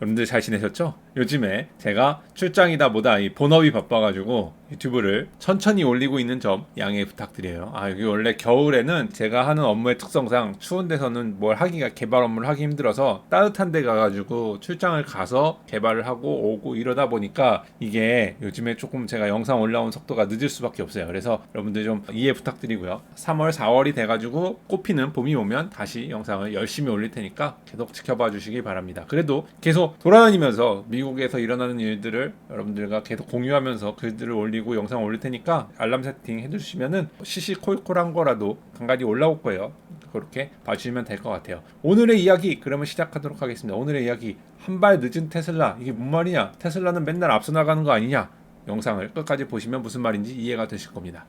여러분들 잘 지내셨죠? 요즘에 제가 출장이다 뭐다 이 본업이 바빠가지고 유튜브를 천천히 올리고 있는 점 양해 부탁드려요. 여기 원래 겨울에는 제가 하는 업무의 특성상 추운 데서는 뭘 하기가 개발 업무를 하기 힘들어서 따뜻한 데 가가지고 출장을 가서 개발을 하고 오고 이러다 보니까 이게 요즘에 조금 제가 영상 올라온 속도가 늦을 수밖에 없어요. 그래서 여러분들 좀 이해 부탁드리고요. 3월 4월이 돼가지고 꽃피는 봄이 오면 다시 영상을 열심히 올릴 테니까 계속 지켜봐 주시기 바랍니다. 그래도 계속 돌아다니면서 미국에서 일어나는 일들을 여러분들과 계속 공유하면서 글들을 올리고 영상 올릴 테니까 알람 세팅 해주시면은 시시콜콜한 거라도 간간히 올라올 거예요. 그렇게 봐주시면 될 것 같아요. 오늘의 이야기 그러면 시작하도록 하겠습니다. 오늘의 이야기 한 발 늦은 테슬라 이게 뭔 말이냐? 테슬라는 맨날 앞서 나가는 거 아니냐? 영상을 끝까지 보시면 무슨 말인지 이해가 되실 겁니다.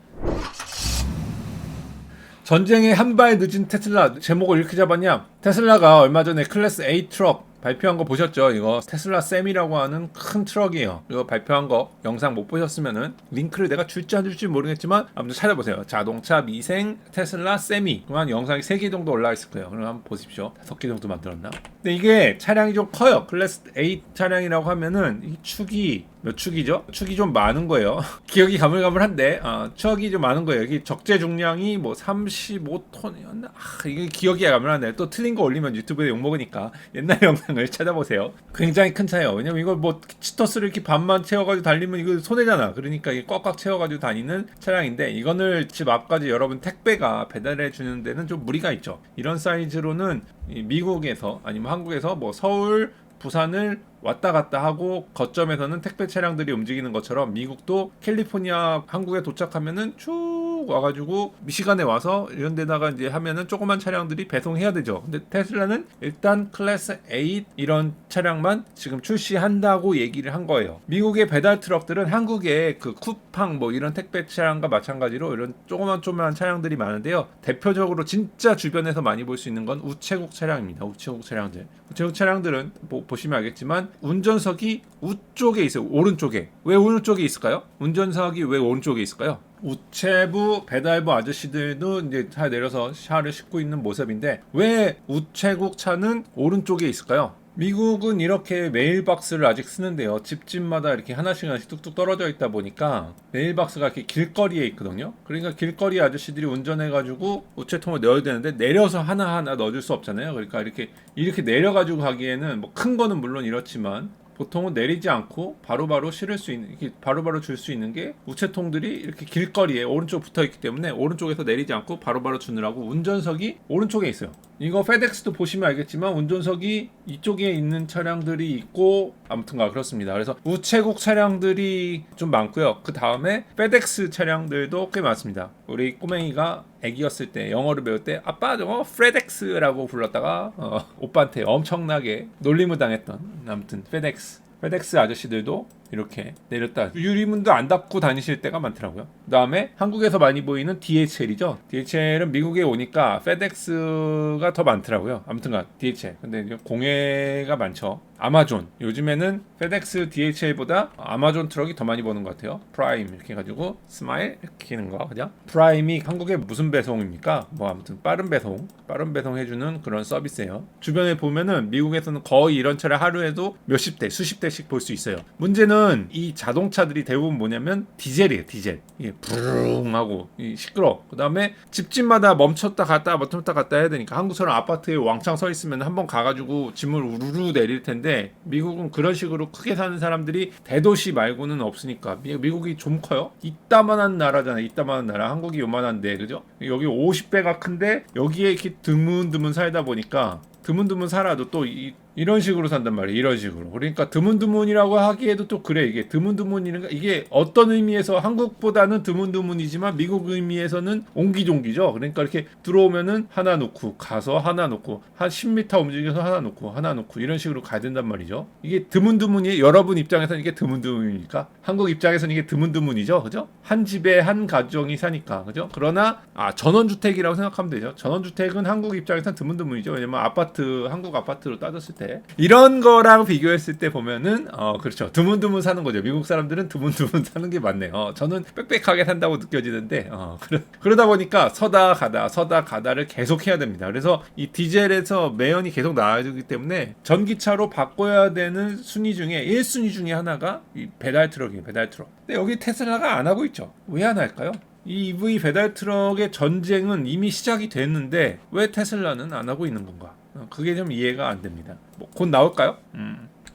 전쟁의 한 발 늦은 테슬라 제목을 이렇게 잡았냐? 테슬라가 얼마 전에 클래스 A 트럭 발표한 거 보셨죠? 이거 테슬라 셈이라고 하는 큰 트럭이에요. 이거 발표한 거 영상 못 보셨으면은 링크를 내가 줄지 안 줄지 모르겠지만 아무튼 찾아보세요. 자동차 미생 테슬라 셈이 그만 영상이 3개 정도 올라와 있을 거예요. 그럼 한번 보십시오. 5개 정도 만들었나? 근데 이게 차량이 좀 커요. 클래스 A 차량이라고 하면은 이 축이 몇 축이죠? 축이 좀 많은 거예요. 기억이 가물가물한데 축이 좀 많은 거예요. 여기 적재 중량이 뭐 35톤이었나? 이게 기억이 가물하네. 또 틀린 거 올리면 유튜브에 욕먹으니까 옛날 영상을 찾아보세요. 굉장히 큰 차예요. 왜냐면 이걸 뭐 치토스를 이렇게 반만 채워가지고 달리면 이거 손해잖아. 그러니까 이게 꽉꽉 채워가지고 다니는 차량인데 이거를 집 앞까지 여러분 택배가 배달해 주는 데는 좀 무리가 있죠. 이런 사이즈로는 미국에서 아니면 한국에서 뭐 서울 부산을 왔다 갔다 하고 거점에서는 택배 차량들이 움직이는 것처럼 미국도 캘리포니아 한국에 도착하면은 쭉 와가지고 미시간에 와서 이런 데다가 이제 하면은 조그만 차량들이 배송해야 되죠. 근데 테슬라는 일단 클래스 8 이런 차량만 지금 출시한다고 얘기를 한 거예요. 미국의 배달 트럭들은 한국의 그 쿠팡 뭐 이런 택배 차량과 마찬가지로 이런 조그만 차량들이 많은데요. 대표적으로 진짜 주변에서 많이 볼 수 있는 건 우체국 차량입니다. 우체국 차량들. 우체국 차량들은 보시면 알겠지만 운전석이 우쪽에 있어요. 오른쪽에. 왜 오른쪽에 있을까요? 운전석이 왜 오른쪽에 있을까요? 우체부 배달부 아저씨들도 이제 차 내려서 샤를 싣고 있는 모습인데 왜 우체국 차는 오른쪽에 있을까요? 미국은 이렇게 메일박스를 아직 쓰는데요. 집집마다 이렇게 하나씩 뚝뚝 떨어져 있다 보니까 메일박스가 이렇게 길거리에 있거든요. 그러니까 길거리 아저씨들이 운전해가지고 우체통을 넣어야 되는데 내려서 하나하나 넣어줄 수 없잖아요. 그러니까 이렇게 내려가지고 가기에는 뭐 큰 거는 물론 이렇지만 보통은 내리지 않고 바로바로 실을 수 있는, 이렇게 바로바로 줄 수 있는 게 우체통들이 이렇게 길거리에 오른쪽 붙어 있기 때문에 오른쪽에서 내리지 않고 바로바로 주느라고 운전석이 오른쪽에 있어요. 이거 페덱스도 보시면 알겠지만 운전석이 이쪽에 있는 차량들이 있고 아무튼가 그렇습니다. 그래서 우체국 차량들이 좀 많고요. 그 다음에 페덱스 차량들도 꽤 많습니다. 우리 꼬맹이가 애기였을 때 영어를 배울 때 아빠 저거 프레덱스라고 불렀다가 오빠한테 엄청나게 놀림을 당했던 아무튼 페덱스 아저씨들도 이렇게 내렸다 유리문도 안 닫고 다니실 때가 많더라고요. 그 다음에 한국에서 많이 보이는 DHL이죠. DHL은 미국에 오니까 페덱스가 더 많더라고요. 아무튼간 DHL 근데 이제 공해가 많죠. 아마존 요즘에는 페덱스 DHL보다 아마존 트럭이 더 많이 보는 것 같아요. 프라임 이렇게 해가지고 스마일 이렇게 하는 거 그죠? 프라임이 한국에 무슨 배송입니까? 뭐 아무튼 빠른 배송 해주는 그런 서비스예요. 주변에 보면은 미국에서는 거의 이런 차를 하루에도 몇십 대 수십 대씩 볼 수 있어요. 문제는 이 자동차들이 대부분 뭐냐면 디젤이에요. 디젤 이게 부릉하고 시끄러. 그 다음에 집집마다 멈췄다 갔다 해야 되니까 한국처럼 아파트에 왕창 서 있으면 한번 가가지고 짐을 우르르 내릴 텐데 미국은 그런 식으로 크게 사는 사람들이 대도시 말고는 없으니까 미국이 좀 커요. 이따만한 나라잖아요. 이따만한 나라. 한국이 요만한데 그죠? 여기 50배가 큰데 여기에 이렇게 드문드문 살다 보니까 드문드문 살아도 또 이런 식으로 산단 말이에요. 이런 식으로. 그러니까 드문드문이라고 하기에도 또 그래. 이게 드문드문이니까 이게 어떤 의미에서 한국보다는 드문드문이지만 미국 의미에서는 옹기종기죠. 그러니까 이렇게 들어오면은 하나 놓고 가서 하나 놓고 한 10m 움직여서 하나 놓고 이런 식으로 가야 된단 말이죠. 이게 드문드문이 여러분 입장에서는 이게 드문드문입니까? 한국 입장에서는 이게 드문드문이죠. 그죠? 한 집에 한 가정이 사니까. 그죠? 그러나 전원주택이라고 생각하면 되죠. 전원주택은 한국 입장에서는 드문드문이죠. 왜냐면 한국 아파트로 따졌을 때 같아. 이런 거랑 비교했을 때 보면은 그렇죠. 드문드문 사는 거죠. 미국 사람들은 드문드문 사는 게 맞네요. 저는 빽빽하게 산다고 느껴지는데 그러다 보니까 서다 가다를 계속 해야 됩니다. 그래서 이 디젤에서 매연이 계속 나와주기 때문에 전기차로 바꿔야 되는 순위 중에 1순위 중에 하나가 이 배달 트럭이에요. 배달 트럭. 근데 여기 테슬라가 안 하고 있죠. 왜 안 할까요? 이 EV 배달 트럭의 전쟁은 이미 시작이 됐는데 왜 테슬라는 안 하고 있는 건가? 그게 좀 이해가 안 됩니다. 뭐 곧 나올까요?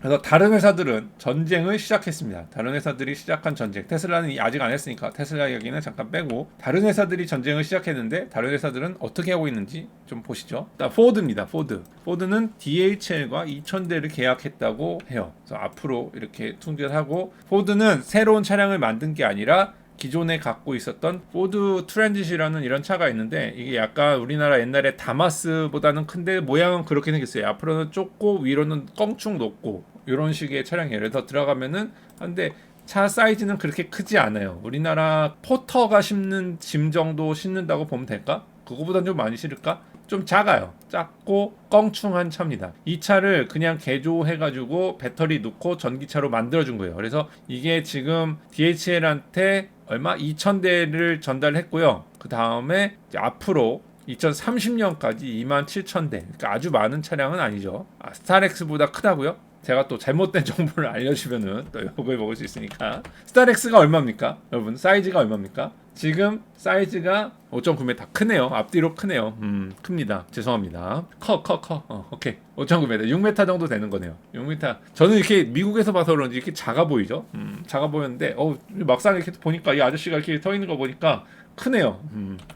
그래서 다른 회사들은 전쟁을 시작했습니다. 다른 회사들이 시작한 전쟁. 테슬라는 아직 안 했으니까 테슬라 얘기는 잠깐 빼고 다른 회사들이 전쟁을 시작했는데 다른 회사들은 어떻게 하고 있는지 좀 보시죠. 일단 포드입니다. 포드는 DHL과 2,000대를 계약했다고 해요. 그래서 앞으로 이렇게 통제하고 포드는 새로운 차량을 만든 게 아니라 기존에 갖고 있었던 포드 트랜짓이라는 이런 차가 있는데 이게 약간 우리나라 옛날에 다마스보다는 큰데 모양은 그렇게 생겼어요. 앞으로는 좁고 위로는 껑충 높고 이런 식의 차량이에요. 그래서 들어가면은 근데 차 사이즈는 그렇게 크지 않아요. 우리나라 포터가 싣는 짐 정도 싣는다고 보면 될까? 그거보단 좀 많이 실을까? 좀 작아요. 작고 껑충한 차입니다. 이 차를 그냥 개조해가지고 배터리 넣고 전기차로 만들어준 거예요. 그래서 이게 지금 DHL한테 얼마? 2,000대를 전달했고요. 그 다음에 앞으로 2030년까지 27,000대. 그러니까 아주 많은 차량은 아니죠. 스타렉스보다 크다고요? 제가 또 잘못된 정보를 알려주면은 또 욕을 먹을 수 있으니까. 스타렉스가 얼마입니까? 여러분 사이즈가 얼마입니까? 지금 사이즈가 5.9m 크네요. 앞뒤로 크네요. 큽니다. 죄송합니다. 커. 오케이. 5.9m, 6m 정도 되는 거네요. 6m. 저는 이렇게 미국에서 봐서 그런지 이렇게 작아 보이죠? 작아 보였는데, 막상 이렇게 보니까 이 아저씨가 이렇게 서 있는 거 보니까 크네요.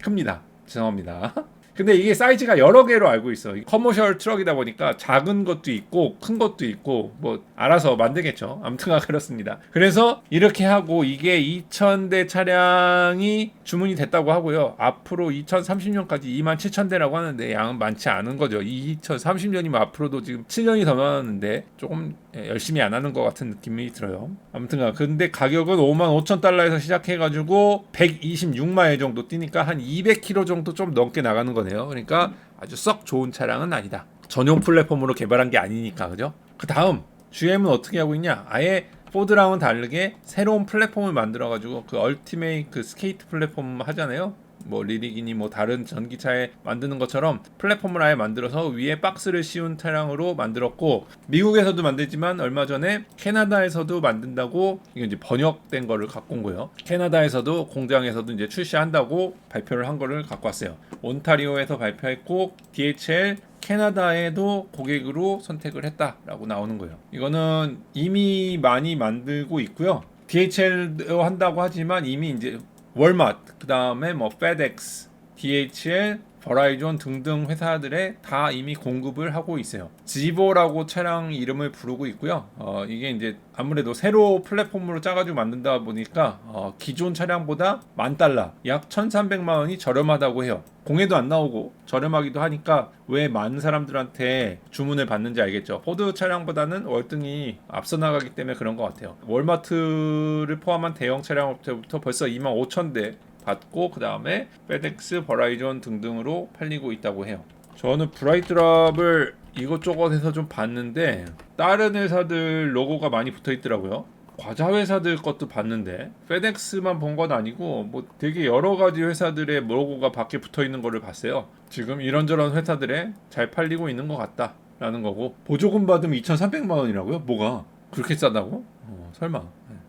큽니다. 죄송합니다. 근데 이게 사이즈가 여러 개로 알고 있어. 커머셜 트럭이다 보니까 작은 것도 있고 큰 것도 있고 뭐 알아서 만들겠죠. 아무튼 그렇습니다. 그래서 이렇게 하고 이게 2,000대 차량이 주문이 됐다고 하고요. 앞으로 2030년까지 27,000대라고 하는데 양은 많지 않은 거죠. 2030년이면 앞으로도 지금 7년이 더 남았는데 조금 열심히 안 하는 것 같은 느낌이 들어요. 아무튼 근데 가격은 55,000달러에서 시작해가지고 126마일 정도 뛰니까 한 200km 정도 좀 넘게 나가는 거네요. 그러니까 아주 썩 좋은 차량은 아니다. 전용 플랫폼으로 개발한 게 아니니까, 그죠? 그 다음 GM은 어떻게 하고 있냐? 아예 포드랑은 다르게 새로운 플랫폼을 만들어가지고 그 얼티메이트 그 스케이트 플랫폼 하잖아요. 뭐 리리기니 뭐 다른 전기차에 만드는 것처럼 플랫폼을 아예 만들어서 위에 박스를 씌운 차량으로 만들었고 미국에서도 만들지만 얼마 전에 캐나다에서도 만든다고 이게 이제 번역된 거를 갖고 온 거예요. 캐나다에서도 공장에서도 이제 출시한다고 발표를 한 거를 갖고 왔어요. 온타리오에서 발표했고 DHL 캐나다에도 고객으로 선택을 했다라고 나오는 거예요. 이거는 이미 많이 만들고 있고요. DHL도 한다고 하지만 이미 이제 월마트, 그 다음에 뭐 페덱스, DHL, 버라이존 등등 회사들에 다 이미 공급을 하고 있어요. 지보라고 차량 이름을 부르고 있고요. 이게 이제 아무래도 새로 플랫폼으로 짜가지고 만든다 보니까 기존 차량보다 $10,000, 약 1,300만 원이 저렴하다고 해요. 공해도 안 나오고 저렴하기도 하니까 왜 많은 사람들한테 주문을 받는지 알겠죠. 포드 차량보다는 월등히 앞서 나가기 때문에 그런 것 같아요. 월마트를 포함한 대형 차량부터 벌써 25,000대 받고 그 다음에 페덱스, 버라이존 등등으로 팔리고 있다고 해요. 저는 브라이트랍을 이것저것 해서 좀 봤는데 다른 회사들 로고가 많이 붙어 있더라고요. 과자 회사들 것도 봤는데 페덱스만 본 건 아니고 뭐 되게 여러 가지 회사들의 로고가 밖에 붙어 있는 거를 봤어요. 지금 이런저런 회사들에 잘 팔리고 있는 것 같다라는 거고 보조금 받으면 2,300만 원이라고요? 뭐가 그렇게 싸다고? 설마.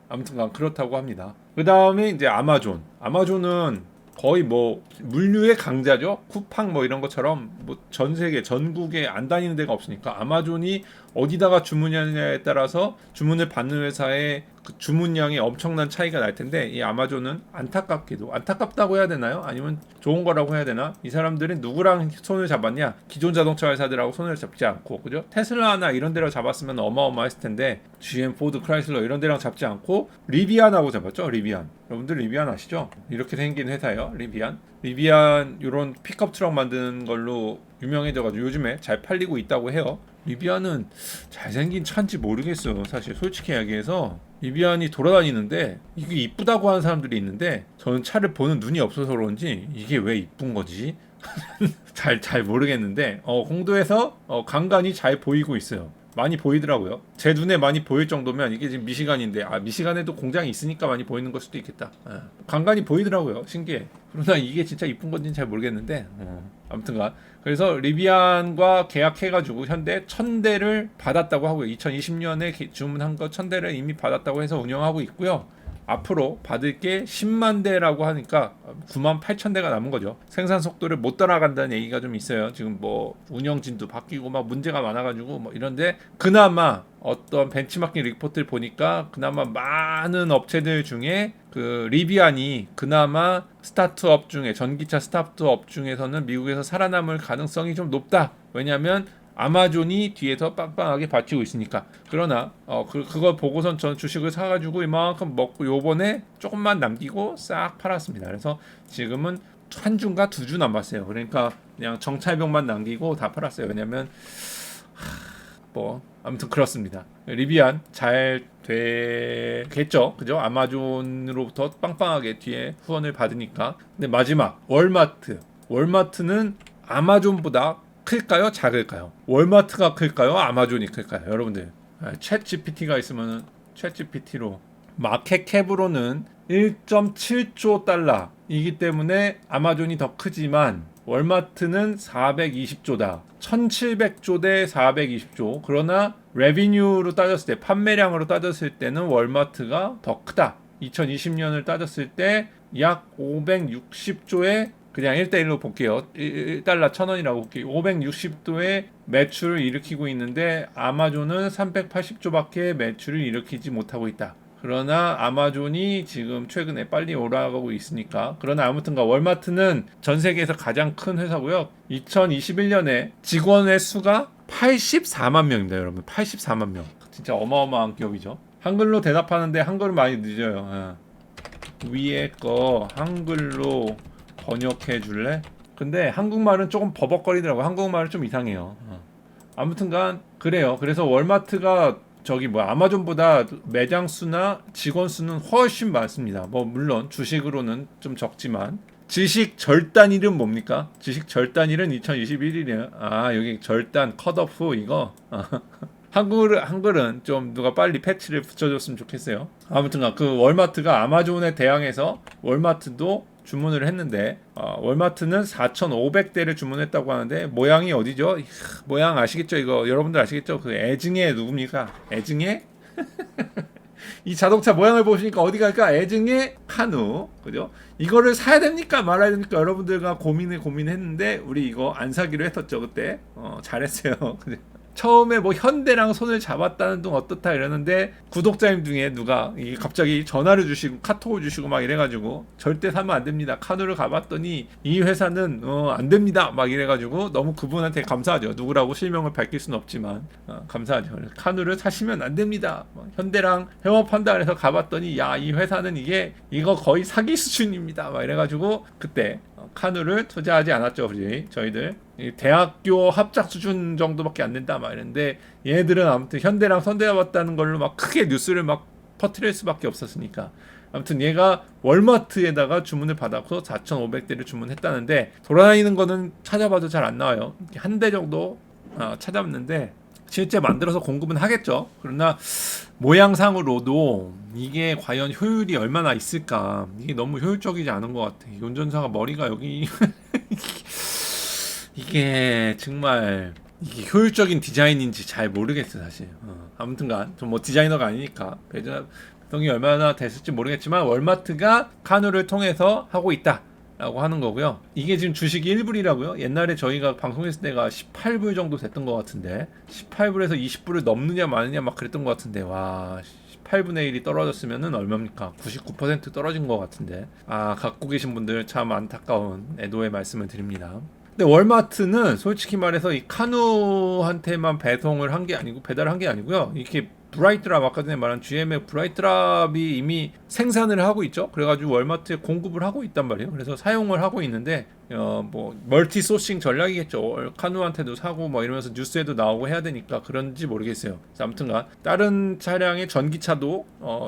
아무튼 그렇다고 합니다. 그 다음에 이제 아마존은 거의 뭐 물류의 강자죠. 쿠팡 뭐 이런 것처럼 뭐 전 세계 전국에 안 다니는 데가 없으니까 아마존이 어디다가 주문하냐에 따라서 주문을 받는 회사의 그 주문량이 엄청난 차이가 날 텐데 이 아마존은 안타깝게도 안타깝다고 해야 되나요? 아니면 좋은 거라고 해야 되나? 이 사람들은 누구랑 손을 잡았냐? 기존 자동차 회사들하고 손을 잡지 않고 그죠? 테슬라나 이런 데랑 잡았으면 어마어마했을 텐데 GM, 포드, 크라이슬러 이런 데랑 잡지 않고 리비안하고 잡았죠. 리비안. 여러분들 리비안 아시죠? 이렇게 생긴 회사예요. 리비안 이런 픽업 트럭 만드는 걸로 유명해져가지고 요즘에 잘 팔리고 있다고 해요. 리비안은 잘생긴 차인지 모르겠어요. 사실 솔직히 이야기해서 리비안이 돌아다니는데 이게 이쁘다고 하는 사람들이 있는데 저는 차를 보는 눈이 없어서 그런지 이게 왜 이쁜 거지? 잘 모르겠는데 공도에서 간간히 잘 보이고 있어요. 많이 보이더라고요. 제 눈에 많이 보일 정도면 이게 지금 미시간인데 미시간에도 공장이 있으니까 많이 보이는 걸 수도 있겠다. 간간히 보이더라고요. 신기해. 그러나 이게 진짜 이쁜 건지는 잘 모르겠는데 아무튼간 그래서 리비안과 계약해가지고 현대 1000대를 받았다고 하고요. 2020년에 주문한 거 1000대를 이미 받았다고 해서 운영하고 있고요. 앞으로 받을 게 10만 대라고 하니까 9만 8천 대가 남은 거죠. 생산 속도를 못 따라간다는 얘기가 좀 있어요. 지금 뭐 운영진도 바뀌고 막 문제가 많아가지고 뭐 이런데 그나마 어떤 벤치마킹 리포트를 보니까 그나마 많은 업체들 중에 그 리비안이 그나마 스타트업 중에 전기차 스타트업 중에서는 미국에서 살아남을 가능성이 좀 높다. 왜냐하면 아마존이 뒤에서 빵빵하게 받치고 있으니까. 그러나 그걸 보고선 전 주식을 사가지고 이만큼 먹고 요번에 조금만 남기고 싹 팔았습니다. 그래서 지금은 한 주인가 두 주 남았어요. 그러니까 그냥 정찰병만 남기고 다 팔았어요. 왜냐면 뭐 아무튼 그렇습니다. 리비안 잘 되겠죠, 그죠? 아마존으로부터 빵빵하게 뒤에 후원을 받으니까. 근데 마지막 월마트는 아마존보다 클까요? 작을까요? 월마트가 클까요? 아마존이 클까요? 여러분들 챗 GPT가 있으면 챗 GPT로 마켓캡으로는 1.7조 달러이기 때문에 아마존이 더 크지만 월마트는 420조다. 1700조 대 420조. 그러나 레비뉴로 따졌을 때 판매량으로 따졌을 때는 월마트가 더 크다. 2020년을 따졌을 때 약 560조의 그냥 1대1로 볼게요. 1달러 1000원이라고 볼게요. 560도의 매출을 일으키고 있는데 아마존은 380조밖에 매출을 일으키지 못하고 있다. 그러나 아마존이 지금 최근에 빨리 올라가고 있으니까. 그러나 아무튼가 월마트는 전 세계에서 가장 큰 회사고요. 2021년에 직원의 수가 84만 명입니다. 여러분 84만 명. 진짜 어마어마한 기업이죠. 한글로 대답하는데 한글은 많이 늦어요. 위에 거 한글로 번역해 줄래? 근데 한국말은 조금 버벅거리더라고. 한국말은 좀 이상해요. 아무튼간 그래요. 그래서 월마트가 아마존보다 매장 수나 직원 수는 훨씬 많습니다. 뭐 물론 주식으로는 좀 적지만. 지식 절단일은 뭡니까? 지식 절단일은 2021이에요. 여기 절단 컷오프 이거. 한글은 좀 누가 빨리 패치를 붙여줬으면 좋겠어요. 아무튼간 그 월마트가 아마존에 대항해서 월마트도 주문을 했는데 월마트는 4,500대를 주문했다고 하는데 모양이 어디죠? 모양 아시겠죠? 이거 여러분들 아시겠죠? 그 애증의 누굽니까? 애증의? 이 자동차 모양을 보시니까 어디 갈까? 애증의 카누, 그죠? 이거를 사야 됩니까? 말아야 됩니까? 여러분들과 고민했는데 우리 이거 안 사기로 했었죠 그때. 잘했어요. 처음에 뭐 현대랑 손을 잡았다는 둥 어떻다 이러는데 구독자님 중에 누가 갑자기 전화를 주시고 카톡을 주시고 막 이래가지고 절대 사면 안 됩니다. 카누를 가봤더니 이 회사는 안 됩니다. 막 이래가지고 너무 그분한테 감사하죠. 누구라고 실명을 밝힐 수는 없지만 감사하죠. 카누를 사시면 안 됩니다. 현대랑 협업한다 그래서 가봤더니 야, 이 회사는 이거 거의 사기 수준입니다. 막 이래가지고 그때 카누를 투자하지 않았죠. 저희들 대학교 합작 수준 정도밖에 안 된다 막 이랬는데 얘네들은 아무튼 현대랑 손대봤다는 걸로 막 크게 뉴스를 막 퍼뜨릴 수밖에 없었으니까. 아무튼 얘가 월마트에다가 주문을 받아서 4,500대를 주문했다는데 돌아다니는 거는 찾아봐도 잘 안 나와요. 한 대 정도 찾아봤는데 실제 만들어서 공급은 하겠죠. 그러나 모양상으로도 이게 과연 효율이 얼마나 있을까? 이게 너무 효율적이지 않은 것 같아. 운전사가 머리가 여기 이게 정말 이게 효율적인 디자인인지 잘 모르겠어 사실. 아무튼간 좀 뭐 디자이너가 아니니까 배정이 얼마나 됐을지 모르겠지만 월마트가 카누를 통해서 하고 있다 라고 하는 거고요. 이게 지금 주식이 1불이라고요. 옛날에 저희가 방송했을 때가 18불 정도 됐던 것 같은데 18불에서 20불을 넘느냐 마느냐 막 그랬던 것 같은데 와 18분의 1이 떨어졌으면은 얼마입니까? 99% 떨어진 것 같은데 갖고 계신 분들 참 안타까운 애도의 말씀을 드립니다. 근데 월마트는 솔직히 말해서 이 카누한테만 배달을 한 게 아니고요. 이렇게 브라이트랍 아까 전에 말한 GM의 브라이트랍이 이미 생산을 하고 있죠. 그래가지고 월마트에 공급을 하고 있단 말이에요. 그래서 사용을 하고 있는데 뭐 멀티 소싱 전략이겠죠. 카누한테도 사고 뭐 이러면서 뉴스에도 나오고 해야 되니까 그런지 모르겠어요. 아무튼간 다른 차량의 전기차도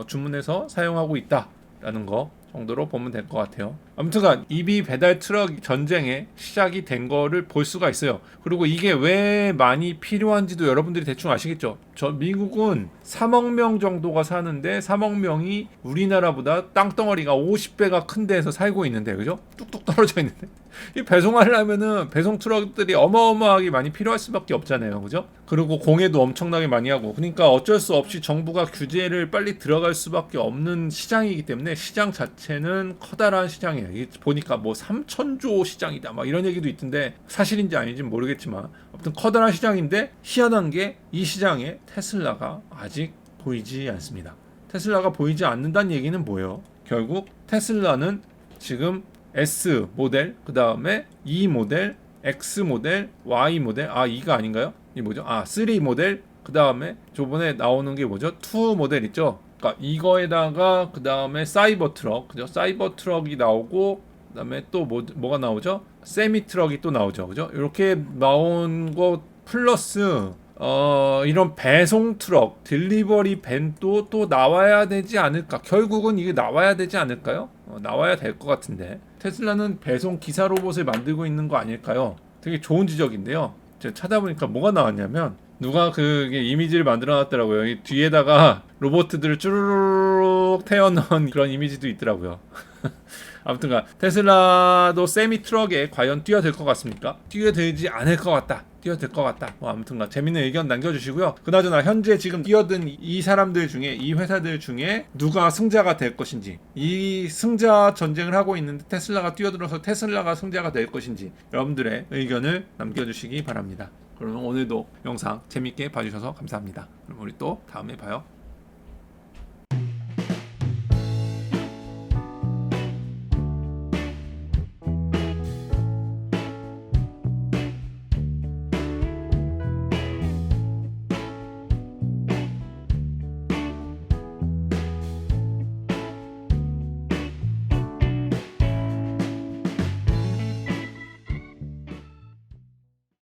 주문해서 사용하고 있다라는 거 정도로 보면 될 것 같아요. 아무튼간 EV 배달 트럭 전쟁의 시작이 된 거를 볼 수가 있어요. 그리고 이게 왜 많이 필요한지도 여러분들이 대충 아시겠죠? 미국은 3억 명 정도가 사는데 3억 명이 우리나라보다 땅덩어리가 50배가 큰 데에서 살고 있는데, 그죠? 뚝뚝 떨어져 있는데 이 배송하려면은 배송 트럭들이 어마어마하게 많이 필요할 수밖에 없잖아요, 그죠? 그리고 공해도 엄청나게 많이 하고, 그러니까 어쩔 수 없이 정부가 규제를 빨리 들어갈 수밖에 없는 시장이기 때문에 시장 자체는 커다란 시장이에요. 이게 보니까 뭐 3천조 시장이다 막 이런 얘기도 있던데 사실인지 아닌지는 모르겠지만 아무튼 커다란 시장인데 희한한 게 이 시장에 테슬라가 아직 보이지 않습니다. 테슬라가 보이지 않는다는 얘기는 뭐예요? 결국 테슬라는 지금 S 모델, 그 다음에 E 모델, X 모델, Y 모델, E가 아닌가요? 이 뭐죠? 3 모델, 그 다음에 저번에 나오는 게 뭐죠? 2 모델 있죠? 그러니까 이거에다가 그 다음에 사이버 트럭, 그죠? 사이버 트럭이 나오고, 그 다음에 또 뭐가 나오죠? 세미 트럭이 또 나오죠, 그죠? 이렇게 나온 거 플러스 이런 배송 트럭, 딜리버리 밴도 또 나와야 되지 않을까? 결국은 이게 나와야 되지 않을까요? 나와야 될 것 같은데. 테슬라는 배송 기사 로봇을 만들고 있는 거 아닐까요? 되게 좋은 지적인데요. 제가 찾아보니까 뭐가 나왔냐면 누가 그 이미지를 만들어 놨더라고요. 이 뒤에다가 로봇들을 쭈르륵 태워넣은 그런 이미지도 있더라고요. 아무튼간 테슬라도 세미 트럭에 과연 뛰어들 것 같습니까? 뛰어들지 않을 것 같다. 뛰어들 것 같다. 아무튼간 재밌는 의견 남겨주시고요. 그나저나 현재 지금 뛰어든 이 사람들 중에, 이 회사들 중에 누가 승자가 될 것인지, 이 승자 전쟁을 하고 있는데 테슬라가 뛰어들어서 테슬라가 승자가 될 것인지 여러분들의 의견을 남겨주시기 바랍니다. 그러면 오늘도 영상 재밌게 봐주셔서 감사합니다. 그럼 우리 또 다음에 봐요.